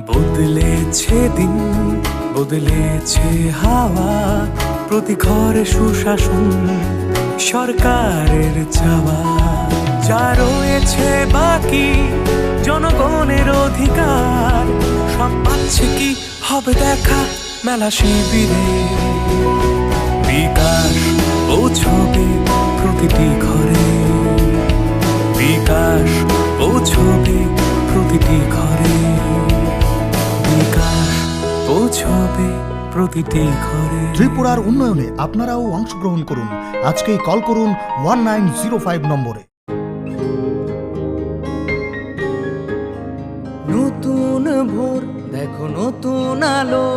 বদলেছে দিন, বদলেছে হাওয়া, প্রতি ঘরে সুশাসন সরকারের চাওয়া। যা রয়েছে বাকি জনগণের অধিকার, সব পাচ্ছে কি হবে দেখা মেলা শিবিরে। বিকাশ পৌঁছবে প্রতিটি ঘরে, বিকাশ পৌঁছবে প্রতিটি ঘরে, বিকাশ পৌঁছবে প্রতিটি ঘরে। ত্রিপুরার উন্নয়নে আপনারাও অংশগ্রহণ করুন। আজকেই কল করুন 1905 নম্বরে। নতুন ভোর দেখো, নতুন আলো,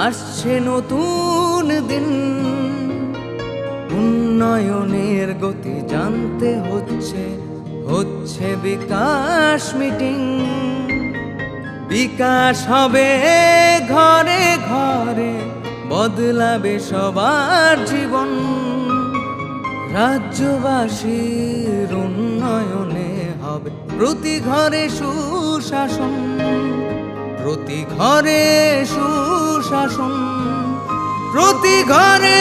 আসছে নতুন দিন। উন্নয়নের গতি জানতে হচ্ছে বিকাশ মিটিং। বিকাশ হবে ঘরে ঘরে, বদলাবে সবার জীবন। রাজ্যবাসীর উন্নয়নে হবে প্রতি ঘরে সুশাসন, প্রতি ঘরে সুশাসন, প্রতি ঘরে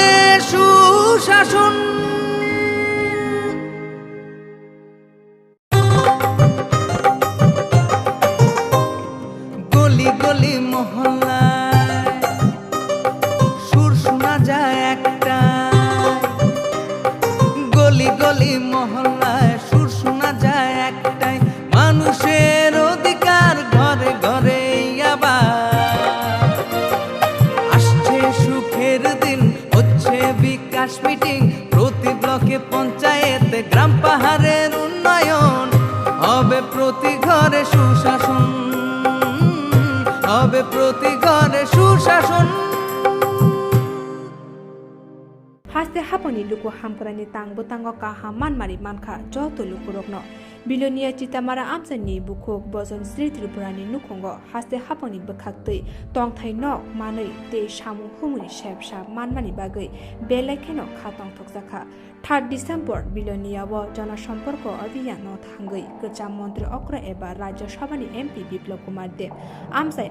সুশাসন। গলি গলি মহল্লায় সুর শোনা যায় একটা, গলি গলি মহল্লায় সুর শোনা যায় একটাই। মানুষের অধিকার ঘরে ঘরে আবার আসছে সুখের দিন, হচ্ছে বিকাশ মিটিং। প্রতি ব্লকে পঞ্চায়েতে গ্রাম পাহাড়ের উন্নয়ন হবে, প্রতি ঘরে সুশাসন হবে, প্রতি ঘরে সুশাসন। হাসতে হাপনি লুকু হামকরানি তাং বতাঙ্গ কাহা মানমারি মানখা যত লুকু রগ্ন বিলোনিয়া চিতামারা আমসানি বুকুক বজন শ্রী ত্রিপুরানি নুখঙ্গ হাসতে হাপনি বখাক্তৈ তংথাই নক মাनै তে সামু হুमुनि सेबसा मानमानि बागै बेलायखेनो खातং थकजाखा 3 डिसेम्बर बिलोनियाव जनसम्पर्क अभियान थांगै गोजाम मन्त्री अक्र एबा राज्य सभानि एमपी बिप्लव कुमार देव आमसाय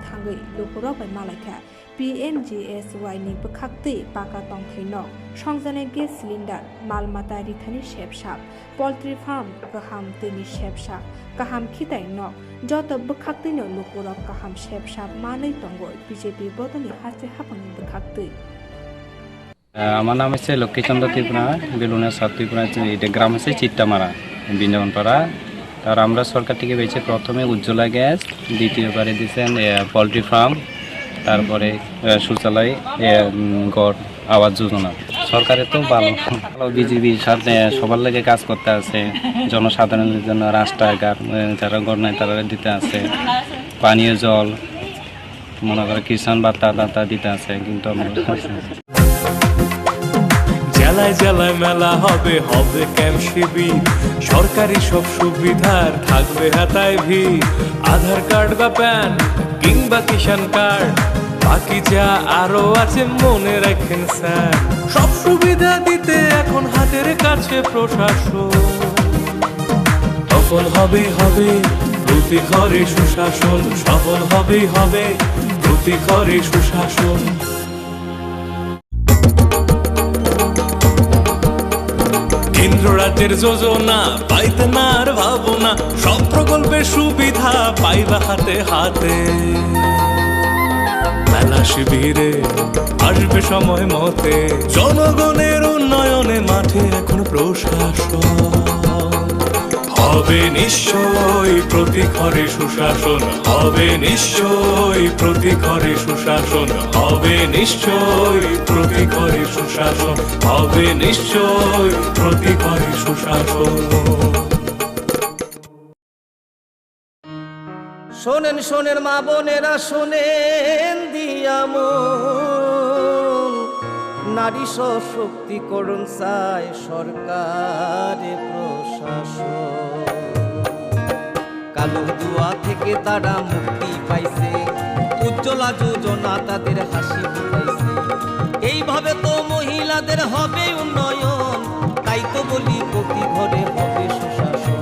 थांगै लुकुरबाय मालायखा PMGSY नि बखाक्तै पाका तंथै नक संजानाय गेस सिलिन्डार मालमाता रिथानि सेबसाब पोल्ट्री फार्म गाहाम दैनि सेबसाब गाहाम खिताय नक যত बखाक्तैनो लुकुरब गाहाम सेबसाब मानै तंगो বিজেপি বদনি হাসতে হাপনি বখাক্তৈ। আমার নাম হচ্ছে লক্ষ্মীচন্দ্র ত্রিপুরা, বেলুনিয়া সাউথ ত্রিপুরা। এটা গ্রাম হচ্ছে চিত্তামারা, বৃন্দাবনপাড়া। তার আমরা সরকার থেকে পেয়েছি প্রথমে উজ্জ্বলা গ্যাস, দ্বিতীয়বারে দিয়েছেন পোলট্রি ফার্ম, তারপরে শৌচালয়, গড় আবাস যোজনা। সরকারের তো ভালো বিজেপির সাথে সবার লাগে কাজ করতে আছে। জনসাধারণের জন্য রাস্তাঘাট যারা গড় নাই তারা দিতে আছে, পানীয় জল, মনে করে কিষাণ ভাতা দিতে আছে। কিন্তু জেলায় জেলায় মেলা হবে, হবে ক্যাম্প শিবির, সরকারি সব সুবিধার থাকবে হাতায় ভিড়। আধার কার্ড বা প্যান কিংবা কিষাণ কার্ড, বাকি যা আরো আছে মনে রাখেন স্যার। সব সুবিধা দিতে এখন হাতের কাছে প্রশাসন, সফল হবে প্রতি ঘরে সুশাসন, সফল হবে প্রতি ঘরে সুশাসন। কেন্দ্র রাজ্যের যোজনা পাইতে না আর ভাবনা, সব প্রকল্পের সুবিধা পাইবা হাতে হাতে। মেলা শিবিরে আসবে সময় মতে, জনগণের উন্নয়নে মাঠে এখন প্রশাসন হবে নিশ্চয়ই প্রতি ঘরে সুশাসন, হবে নিশ্চয়ই প্রতি ঘরে সুশাসন, হবে নিশ্চয়ই প্রতি ঘরে সুশাসন, হবে নিশ্চয়ই প্রতি ঘরে সুশাসন। শোনেন শোনেন মা বোনেরা, শোনেন দিয়ামো, নারী সশক্তিকরণ চায় সরকারে প্রশাসন। কালো দুয়া থেকে তারা মুক্তি পাইছে, উজ্জ্বলা যোজনা তাদের হাসি ফুটাইছে। এইভাবে তো মহিলাদের হবে উন্নয়ন, তাই তো বলি প্রতি ঘরে হবে সুশাসন।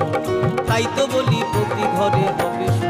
তাই তো বলি প্রতি ঘরে হবে